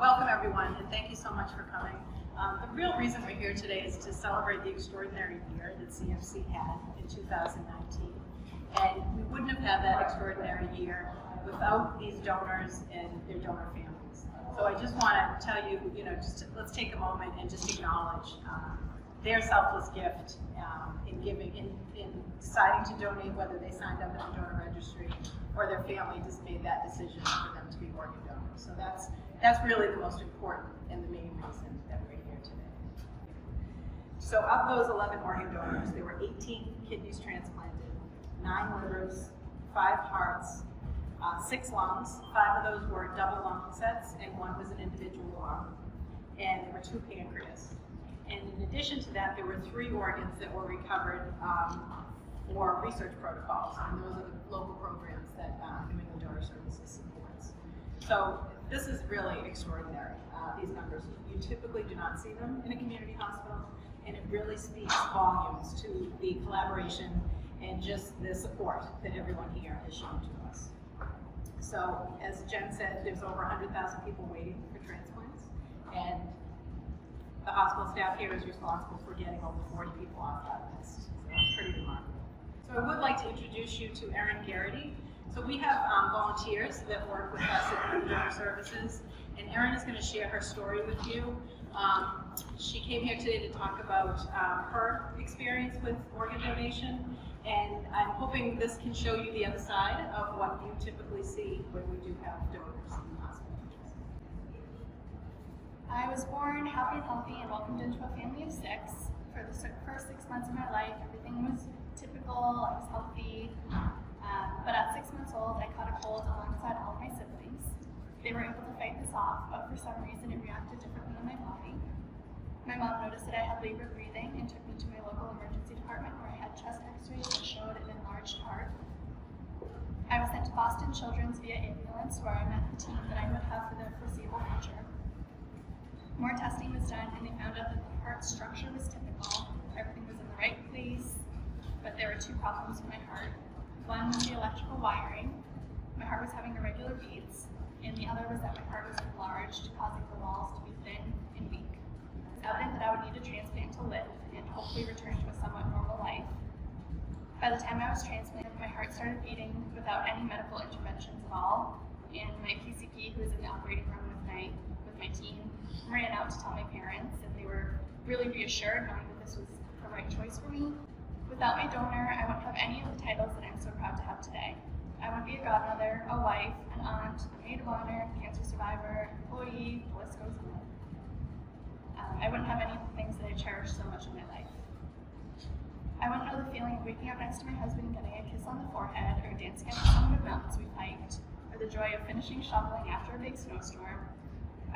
Welcome everyone, and thank you so much for coming. The real reason we're here today is to celebrate the extraordinary year that CFC had in 2019. And we wouldn't have had that extraordinary year without these donors and their donor families. So I just want to tell you, let's take a moment and just acknowledge their selfless gift in giving, in deciding to donate, whether they signed up at the donor registry or their family just made that decision for them to be organ donors. So that's really the most important and the main reason that we're here today. So of those 11 organ donors, there were 18 kidneys transplanted, 9 livers, 5 hearts, 6 lungs. 5 of those were double lung sets, and 1 was an individual lung. And there were 2 pancreas. And in addition to that, there were 3 organs that were recovered for research protocols, and those are the local programs that New England Donor Services supports. So this is really extraordinary, these numbers. You typically do not see them in a community hospital, and it really speaks volumes to the collaboration and just the support that everyone here has shown to us. So as Jen said, there's over 100,000 people waiting for transplants, and the hospital staff here is responsible for getting over 40 people off that list. So that's pretty remarkable. So I would like to introduce you to Erin Garrity. So we have volunteers that work with us at New Donor Services, and Erin is going to share her story with you. She came here today to talk about her experience with organ donation, and I'm hoping this can show you the other side of what you typically see when we do have donors in the hospital. I was born happy and healthy and welcomed into a family of 6. For the first 6 months of my life, everything was typical, I was healthy. But at 6 months old, I caught a cold alongside all of my siblings. They were able to fight this off, but for some reason it reacted differently in my body. My mom noticed that I had labored breathing and took me to my local emergency department where I had chest x-rays that showed an enlarged heart. I was sent to Boston Children's via ambulance, where I met the team that I would have for the foreseeable future. More testing was done, and they found out that the heart structure was typical. Everything was in the right place, but there were 2 problems with my heart. One was the electrical wiring. My heart was having irregular beats, and the other was that my heart was enlarged, causing the walls to be thin and weak. It was evident that I would need a transplant to live and hopefully return to a somewhat normal life. By the time I was transplanted, my heart started beating without any medical interventions at all, and my PCP, who was in the operating room with my team, ran out to tell my parents, and they were really reassured knowing that this was the right choice for me. Without my donor, I wouldn't have any of the titles that I'm so proud to have today. I wouldn't be a godmother, a wife, an aunt, a maid of honor, cancer survivor, employee, the list goes on. I wouldn't have any of the things that I cherish so much in my life. I wouldn't know the feeling of waking up next to my husband and getting a kiss on the forehead, or dancing at the summit of mountains we've hiked, or the joy of finishing shoveling after a big snowstorm.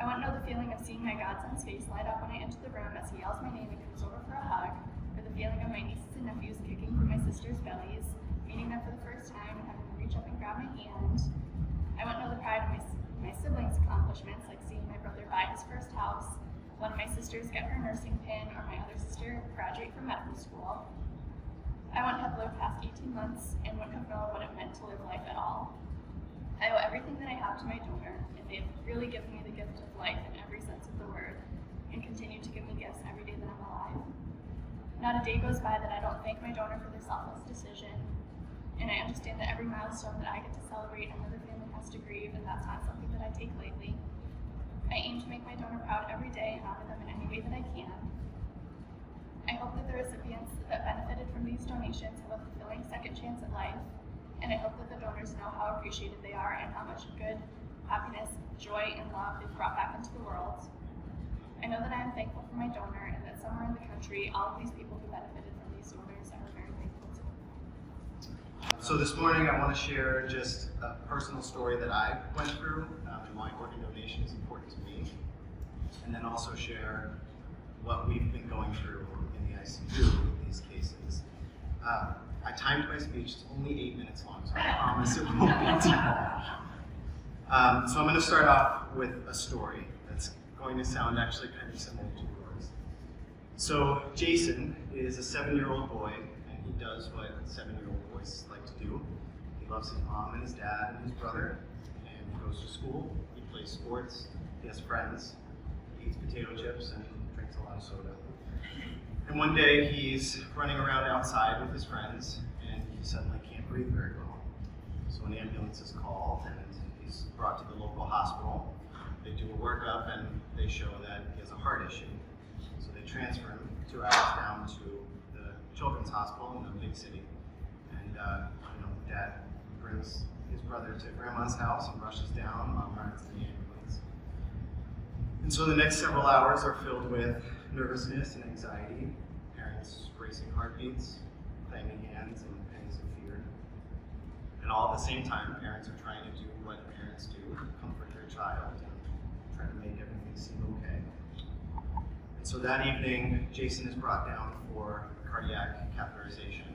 I wouldn't know the feeling of seeing my godson's face light up when I enter the room as he yells my name and comes over for a hug, or the feeling of my nieces and nephews kicking from my sister's bellies, meeting them for the first time and having them reach up and grab my hand. I wouldn't know the pride of my siblings' accomplishments, like seeing my brother buy his first house, one of my sisters get her nursing pin, or my other sister graduate from medical school. I wouldn't have lived past 18 months and wouldn't have known what it meant to live life at all. I owe everything that I have to my donor, and they've really given me the gift of life in every sense of the word, and continue to give me gifts every day that I'm alive. Not a day goes by that I don't thank my donor for their selfless decision, and I understand that every milestone that I get to celebrate, another family has to grieve, and that's not something that I take lightly. I aim to make my donor proud every day and honor them in any way that I can. I hope that the recipients that benefited from these donations have a fulfilling second chance at life, and I hope that the donors know how appreciated they are and how much good, happiness, joy, and love they've brought back into the world. I know that I am thankful for my donor, and that somewhere in the country, all of these people who benefited from these donors are very thankful too. So this morning I want to share just a personal story that I went through, and why organ donation is important to me, and then also share what we've been going through in the ICU with these cases. I timed my speech, it's only 8 minutes long, so I promise it won't be too long. So I'm going to start off with a story that's going to sound actually kind of similar to yours. So Jason is a 7-year-old boy, and he does what 7-year-old boys like to do. He loves his mom and his dad and his brother, and he goes to school, he plays sports, He has friends. He eats potato chips and drinks a lot of soda. And one day he's running around outside with his friends, and he suddenly can't breathe very well. So an ambulance is called, and he's brought to the local hospital. They do a workup, and they show that he has a heart issue. So they transfer him 2 hours down to the children's hospital in the big city. And Dad brings his brother to Grandma's house and rushes down. Mom rides in the ambulance. And so the next several hours are filled with nervousness and anxiety, parents racing heartbeats, clanging hands, and pangs of fear. And all at the same time, parents are trying to do what parents do, comfort their child and try to make everything seem okay. And so that evening, Jason is brought down for cardiac catheterization,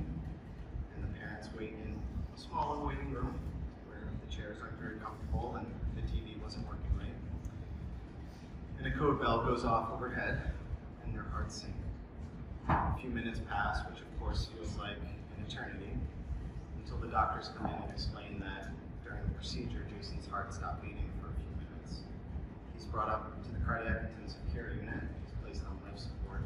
and the parents wait in a small little waiting room where the chairs aren't very comfortable and the TV wasn't working right. And a code bell goes off overhead, and their hearts sink. A few minutes pass, which of course feels like an eternity, until the doctors come in and explain that during the procedure, Jason's heart stopped beating for a few minutes. He's brought up to the cardiac intensive care unit. He's placed on life support.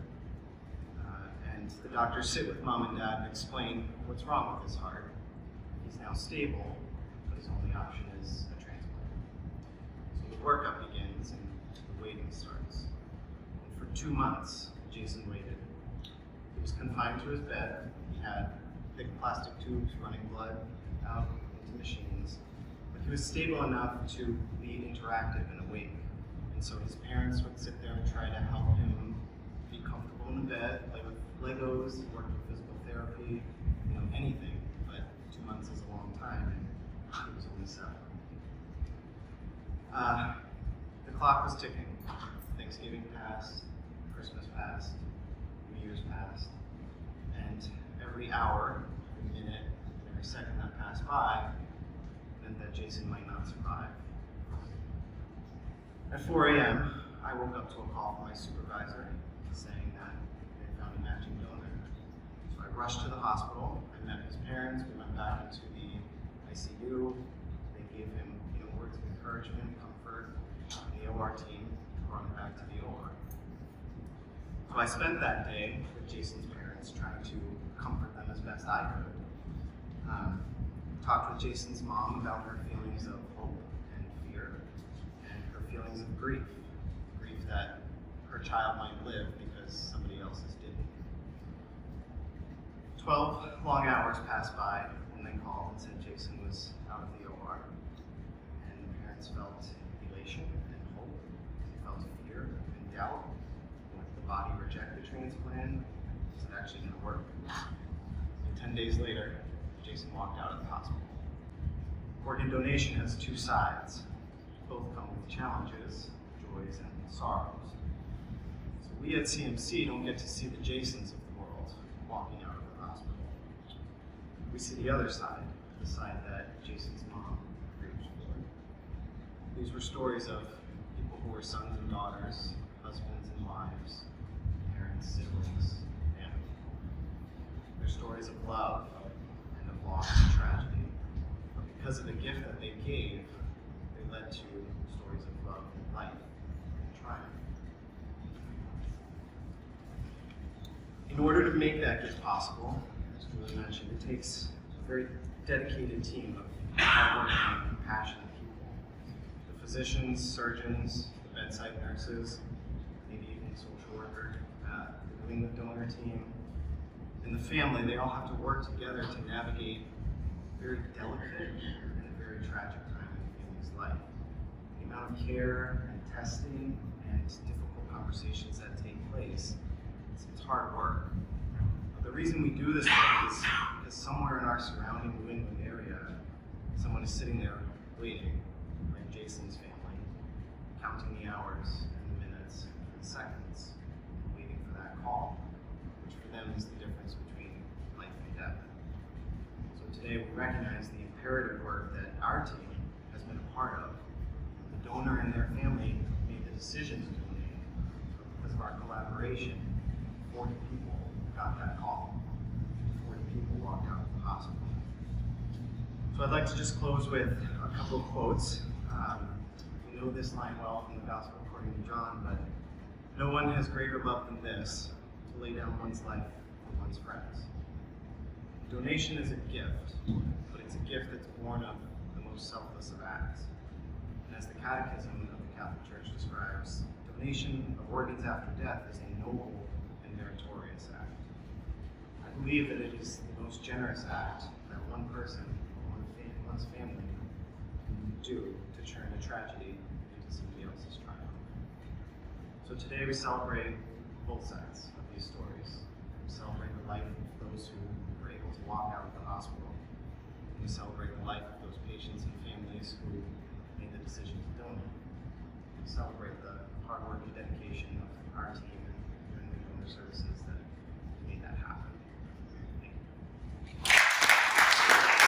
And the doctors sit with Mom and Dad and explain what's wrong with his heart. He's now stable, but his only option is a transplant. So the workup begins and the waiting starts. And for 2 months, Jason waited. He was confined to his bed. He had thick plastic tubes running blood out into machines. But he was stable enough to be interactive and awake. And so his parents would sit there and try to help him be comfortable in the bed, play with Legos, work with physical therapy, anything. But 2 months is a long time, and he was only 7. The clock was ticking. Thanksgiving passed, Christmas passed, New Year's passed, and every hour, every minute, and every second that passed by meant that Jason might not survive. At 4 a.m., I woke up to a call from my supervisor saying that they found a matching donor. So I rushed to the hospital. I met his parents. We went back into the ICU. They gave him words of encouragement, comfort. The OR team brought him back to the OR. So I spent that day with Jason's parents trying to comfort them as best I could. Talked with Jason's mom about her feelings of hope and fear, and her feelings of grief that her child might live because somebody else's didn't. 12 long hours passed by when they called and said Jason was out of the OR. And the parents felt elation and hope. They felt fear and doubt. Would the body reject the transplant? Is it actually going to work? And 10 days later, Jason walked out of the hospital. Organ donation has 2 sides. Both come with challenges, joys, and sorrows. So we at CMC don't get to see the Jasons of the world walking out of the hospital. We see the other side, the side that Jason's mom grieved for. These were stories of people who were sons and daughters, husbands and wives, parents, siblings, family. They're stories of love and of loss and tragedy. But because of the gift that they gave, they led to stories of love and life and triumph. In order to make that gift possible, as Julie mentioned, it takes a very dedicated team of hardworking and compassionate people. The physicians, surgeons, the bedside nurses, maybe even the social worker, the willing donor team, and the family, they all have to work together to navigate a very delicate and a very tragic time in the family's life. The amount of care and testing and difficult conversations that take place, it's hard work. But the reason we do this work is because somewhere in our surrounding New England area, someone is sitting there waiting, like Jason's family, counting the hours and the minutes and the seconds, waiting for that call, which for them is the difference between life and death. So today we recognize the imperative work that our team has been a part of. The donor and their family made the decision to donate, but because of our collaboration, 40 people got that call. 40 people walked out of the hospital. So I'd like to just close with a couple of quotes. know this line well from the Gospel according to John, but no one has greater love than this, to lay down one's life for one's friends. Donation is a gift, but it's a gift that's born of the most selfless of acts. And as the Catechism of the Catholic Church describes, donation of organs after death is a noble and meritorious act. I believe that it is the most generous act that one person or one's family can do to turn a tragedy into somebody else's triumph. So today we celebrate both sides of these stories. We celebrate the life of those who were able to walk out of the hospital. We celebrate the life of those patients and families who made the decision to donate. We celebrate the hard work and dedication of our team and the donor services that made that happen.